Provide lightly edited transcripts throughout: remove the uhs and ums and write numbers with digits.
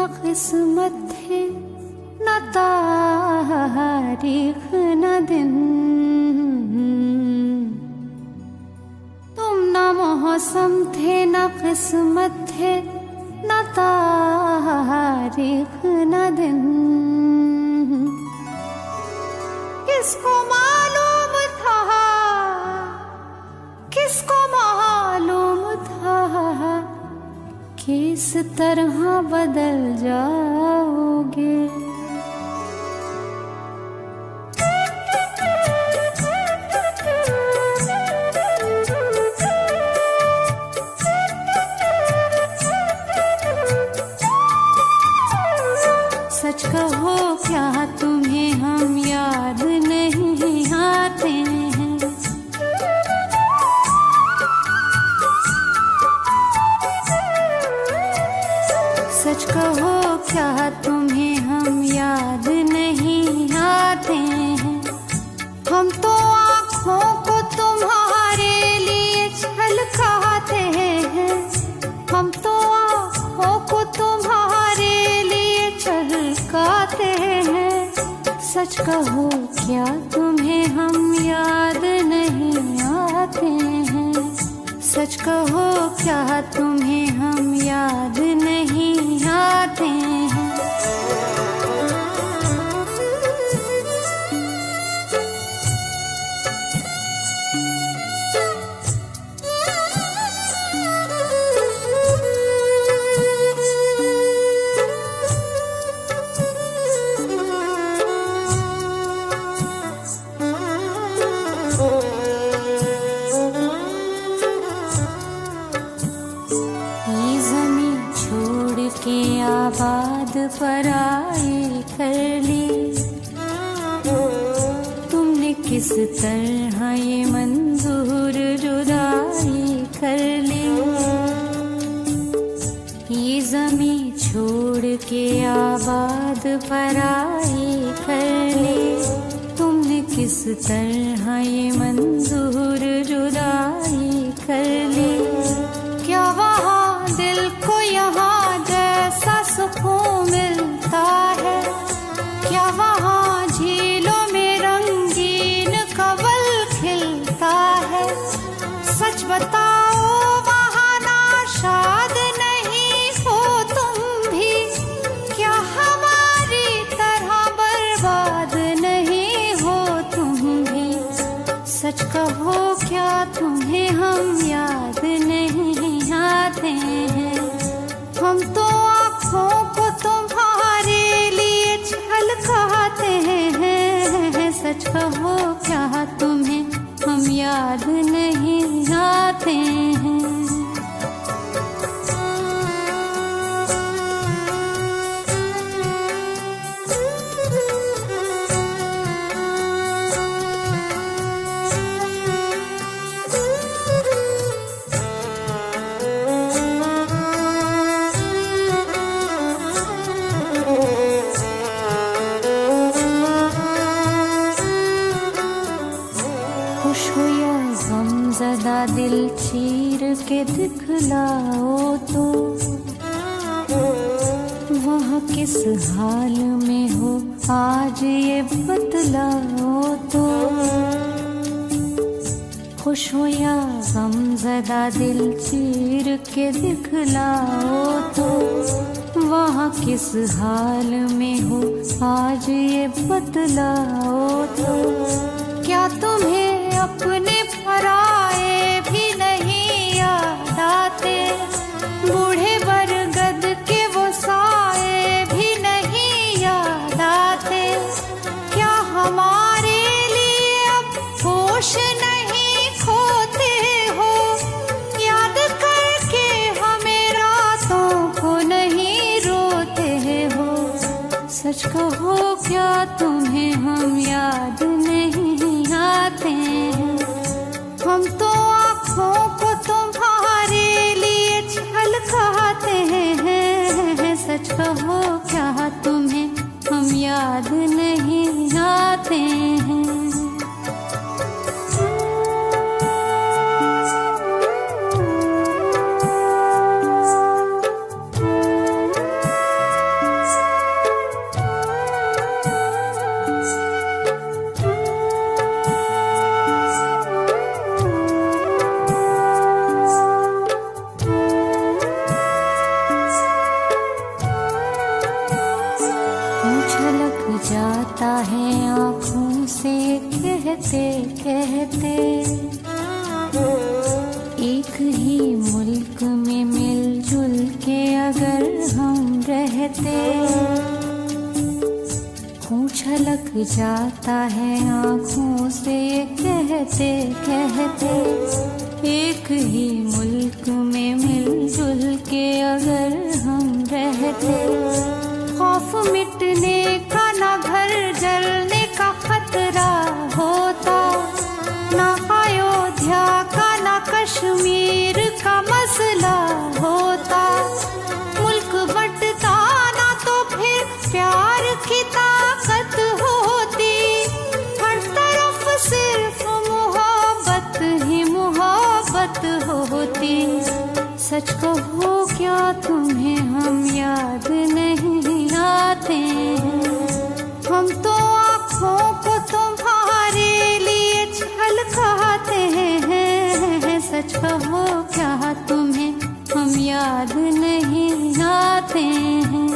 न किस्मत थे न तारीख न दिन, तुम न मौसम थे न किस्मत थे न तारीख न दिन। किसको मालूम था, किसको मालूम था कि इस तरह बदल जाओगे। सच कहो क्या तुम्हें हम याद नहीं आते हैं? सच कहो क्या तुम्हें हम याद नहीं आते हैं? हम तो आँखों को तुम्हारे लिए छलकाते हैं, हम तो आँखों को तुम्हारे लिए छलकाते हैं। सच कहो क्या तुम्हें हम याद नहीं आते हैं? सच कहो क्या तुम्हें हम याद नहीं आते हैं? आबाद पराई कर ली तुमने, किस तरह ये मंजूर जुदाई कर ली। ये ज़मीं छोड़ के आबाद पराई कर ली तुमने, किस तरह ये मंजूर जुदाई कर ली। क्या वहाँ दिल को यहाँ जैसा सुकून मिलता है? क्या वहाँ झीलों में रंगीन कवल खिलता है? सच बताओ वहाँ नाशाद नहीं हो तुम भी? क्या हमारी तरह बर्बाद नहीं हो तुम भी? सच कहो क्या तुम्हें हम याद नहीं आते हैं? हम तो आँखों को तुम्हारे लिए छलकाते हैं। सच कहो क्या तुम्हें हम याद नहीं आते हैं? खुश हो या गमज़दा दिल चीर के दिखलाओ तो, वह किस हाल में हो आज ये बतलाओ तो। खुश हो या गमज़दा दिल चीर के दिखलाओ तो, वहाँ किस हाल में हो आज ये बतलाओ तो। क्या तुम्हें अपने पराए भी नहीं याद आते? बूढ़े बरगद के वो साए भी नहीं याद आते? क्या हमारे लिए अब होश नहीं खोते हो? याद करके हमें रातों को नहीं रोते हो? सच कहो क्या तुम्हें हम याद नहीं आते हैं? हम तो आँखों को तुम्हारे लिए छलकाते हैं। सच कहो क्या तुम्हें हम याद नहीं आते हैं? जाता है आँखों से कहते कहते। एक ही मुल्क में मिलजुल के अगर हम रहते, खून छलक जाता है आँखों से कहते कहते। एक ही मुल्क में मिलजुल के अगर हम रहते, खौफ मिटने का ना घर जलने का खतरा होता, ना अयोध्या का ना कश्मीर का मसला होता। मुल्क बंटता ना तो फिर प्यार की ताकत होती, हर तरफ सिर्फ मोहब्बत ही मोहब्बत होती। सच कहो क्या तुम्हें हम याद नहीं आते हैं? हम तो आँखों को तुम्हारे लिए छलकाते हैं। सच कहो क्या तुम्हें हम याद नहीं आते हैं?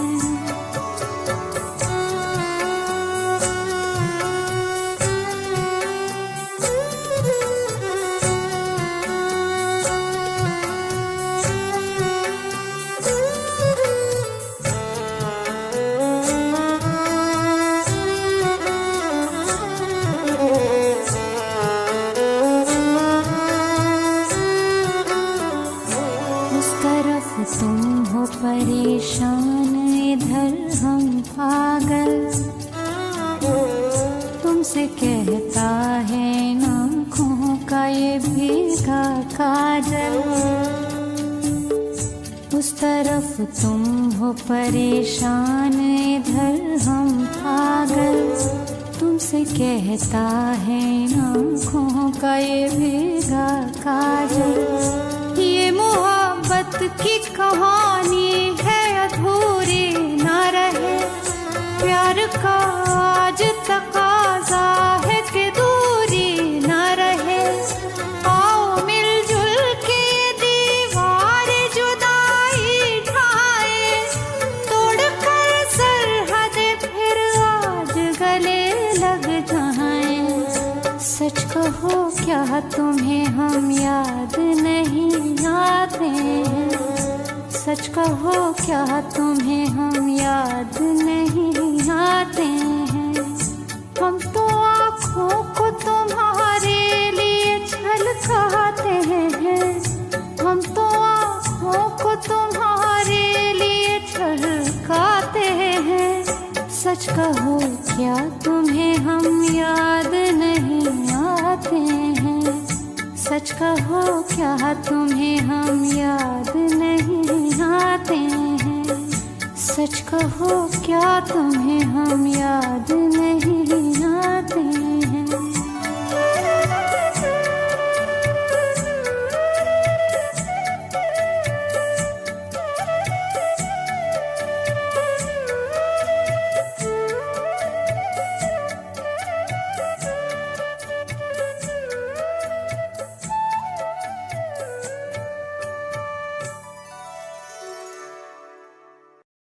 तुम हो परेशान, इधर हम पागल। तुमसे कहता है आँखों का ये भीगा काजल। उस तरफ तुम हो परेशान, इधर हम पागल। तुमसे कहता है आँखों का ये भीगा काजल। ये मोहब्बत की कहानी है अधूरी ना रहे, प्यार का आज तकाज़ा है कि दूरी ना रहे। आओ मिलजुल के दीवार जुदाई ढाए, तोड़कर सरहद फिर आज गले लग जाएं। सच कहो क्या तुम्हें हम याद नहीं आते हैं? सच कहो क्या तुम्हें हम याद नहीं आते हैं? हम तो आँखों को तुम्हारे लिए छलकाते हैं। हम तो आँखों को तुम्हारे लिए छलकाते हैं। सच कहो क्या तुम्हें हम याद नहीं आते हैं? सच कहो क्या तुम्हें हम याद नहीं आते हैं? सच कहो क्या तुम्हें हम याद नहीं आते हैं?